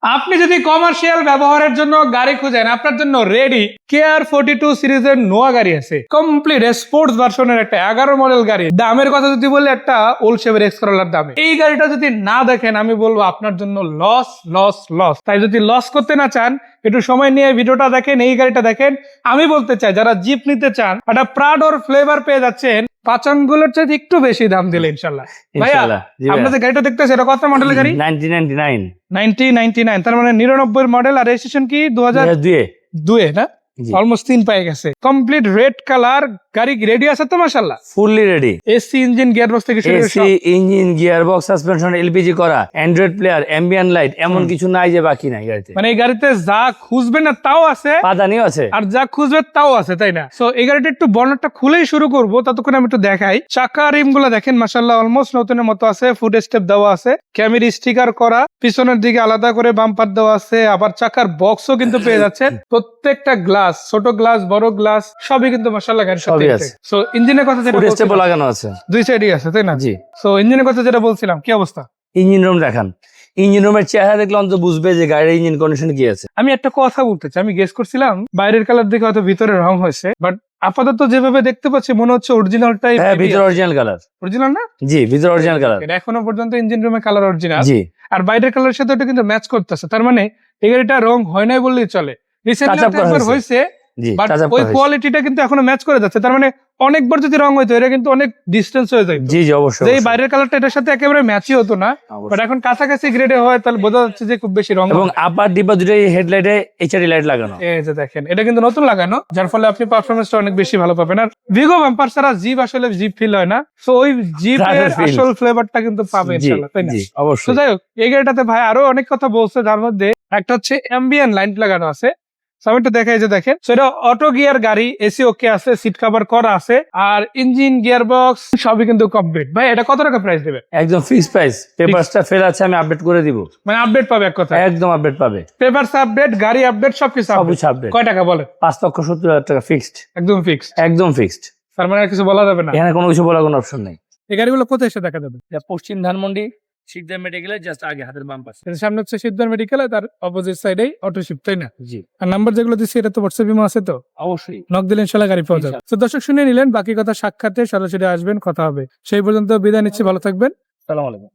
আপনি যদি কমার্শিয়াল ব্যবহারের জন্য গাড়ি খুঁজেন, আপনার জন্য রেডি KR42 সিরিজের নোয়া গাড়ি আছে। কমপ্লিট স্পোর্টস ভার্সনের একটা 11 মডেল গাড়ি। দামের কথা যদি বলি, একটা ওল্ড শেভের এক্স করোলার দামে। এই গাড়িটা যদি না দেখেন, আমি বলবো আপনার জন্য লস লস লস। তাই যদি লস করতে না চান, একটু সময় নিয়ে ভিডিওটা দেখেন, এই গাড়িটা দেখেন। আমি বলতে চাই, যারা জিপ নিতে চান, একটা প্রাডোর ফ্লেভার পেয়ে যাচ্ছেন পাচাঙ্গুলোর চাইতে একটু বেশি দাম দিলে ইনশাল্লাহ। ভাইয়া, আমরা যে গাড়িটা দেখতেছি, এটা কত মডেলের গাড়ি? 1999 তার মানে 99 মডেল। আর রেজিস্ট্রেশন কি 2002 না? অলমোস্ট 3 পেয়ে গেছে। কমপ্লিট রেড কালার গাড়ি, রেডি আছে তো মাশাআল্লাহ? Fully ready. AC engine, gearbox থেকে শুরু করে AC engine, gearbox, suspension LPG করা, অ্যান্ড্রয়েড প্লেয়ার, অ্যাম্বিয়েন্ট লাইট, এমন কিছু নাই যে বাকি নাই গাড়িতে। মানে এই গাড়িতে যা খুঁজবেন না তাও আছে, পাদানিও আছে, আর যা খুঁজবে তাও আছে, তাই না? সো এই গাড়িটা একটু বর্ণাটা খুলেই শুরু করবো, ততক্ষণ আমি একটু দেখাই। চাকা রিম গুলো দেখেন মাশাআল্লাহ, অলমোস্ট নতুনের মতো আছে। ফুড স্টেপ দেওয়া আছে, ক্যামেরি স্টিকার করা, পিছনের দিকে আলাদা করে বাম্পার দেওয়া আছে। আবার চাকার বক্সও কিন্তু পেয়ে যাচ্ছেন। প্রত্যেকটা গ্লাস, ছোট গ্লাস, বড় গ্লাস, সবই কিন্তু মাশাআল্লাহ গাড়ির সাথে আছে। সো ইঞ্জিনের কথা যেটা বলছিলাম, লাগানো আছে, দুই সাইডই আছে, তাই না? জি। সো ইঞ্জিনের কথা যেটা বলছিলাম, কি অবস্থা? ইঞ্জিন রুম দেখান। ইঞ্জিন রুমের চেহারা দেখলে অন্তত বুঝবে যে গাড়ির ইঞ্জিন কন্ডিশন কি আছে। আমি একটা কথা বলতে চাই, আমি গেস করছিলাম বাইরের কালার দেখে হয়তো ভিতরে রং হয়েছে, বাট আপাতত যেভাবে দেখতে পাচ্ছি মনে হচ্ছে অরিজিনালটাই। হ্যাঁ, ভিতরে অরিজিনাল কালার। অরিজিনাল না? জি, ভিতরে অরিজিনাল কালার। এখনো পর্যন্ত ইঞ্জিন রুমে কালার অরিজিনাল। জি। আর বাইরের কালারের সাথে এটা কিন্তু ম্যাচ করতেছে। তার মানে এই গাড়িটা রং হয় নাই বললেই চলে। রিসেন্টলি একবার হয়েছে, বাট ওই কোয়ালিটিটা কিন্তু এখনো ম্যাচ করে যাচ্ছে। তার মানে অনেকবার যদি রং হইতো, এটা কিন্তু অনেক ডিস্টেন্স হয়ে যায়। জি জি, অবশ্যই। এই বাইরের কালারটা এটার সাথে একেবারে ম্যাচই হতো না, বাট এখন কাছাকাছি গ্রেডে হয়, তাহলে বোঝা যাচ্ছে যে খুব বেশি রং। এবং আপার ডিপা দুটোই হেডলাইটে এইচআরডি লাইট লাগানো। এই যে দেখেন, এটা কিন্তু নতুন লাগানো, যার ফলে আপনি পারফরমেন্সটা অনেক বেশি ভালো পাবেন। আর ভিগো বাম্পার ছাড়া জিপ আসলে জিপ ফিল হয় না। সো ওই জিপের আসল ফ্লেভারটা কিন্তু পাবে ইনশাআল্লাহ, তাই না? অবশ্যই। তো যাই হোক, এই গাড়িটাতে ভাই আরো অনেক কথা বলছে, যার মধ্যে একটা হচ্ছে অ্যাম্বিয়েন্ট লাইট লাগানো আছে। আমি একটু দেখাই যে দেখেন, সেটা অটো গিয়ার গাড়ি, এসি ওকে আছে, সিট কভার করা আছে, আর ইঞ্জিন, গিয়ার বক্স সবই কিন্তু কমপ্লিট। ভাই এটা কত টাকা প্রাইস দেবে? একদম ফিক্স প্রাইস। পেপারসটা ফেল আছে, আমি আপডেট করে দিব। মানে আপডেট পাবে এক কথা? একদম আপডেট পাবে। পেপারস আপডেট, গাড়ি আপডেট, সবকিছু আপডেট। কয় টাকা বলেন? 5,70,000 টাকা ফিক্সড। একদম ফিক্সড? একদম ফিক্সড। তার মানে আর কিছু বলা যাবে না? এখানে কোনো কিছু বলার কোনো অপশন নেই। এই গাড়িগুলো কোথায় এসে দেখা যাবে? পশ্চিম ধানমন্ডি শিকদার মেডিকেলের জাস্ট আগে, হাতের বাম পাশে। সামনে হচ্ছে সিদ্ধার মেডিকেল, তার অপোজিট সাইডেই অটো শিফট, তাই না? জি। আর নাম্বার যেগুলো দিচ্ছি, এটা তো হোয়াটসঅ্যাপ ইমো আছে তো? অবশ্যই। নক দিলে ইনশাআল্লাহ গাড়ি পাওয়া যাবে। তো দর্শক শুনে নিলেন, বাকি কথা সাক্ষাতে সরাসরি আসবেন, কথা হবে। সেই পর্যন্ত বিদায় নিচ্ছি, ভালো থাকবেন। আসসালামু আলাইকুম।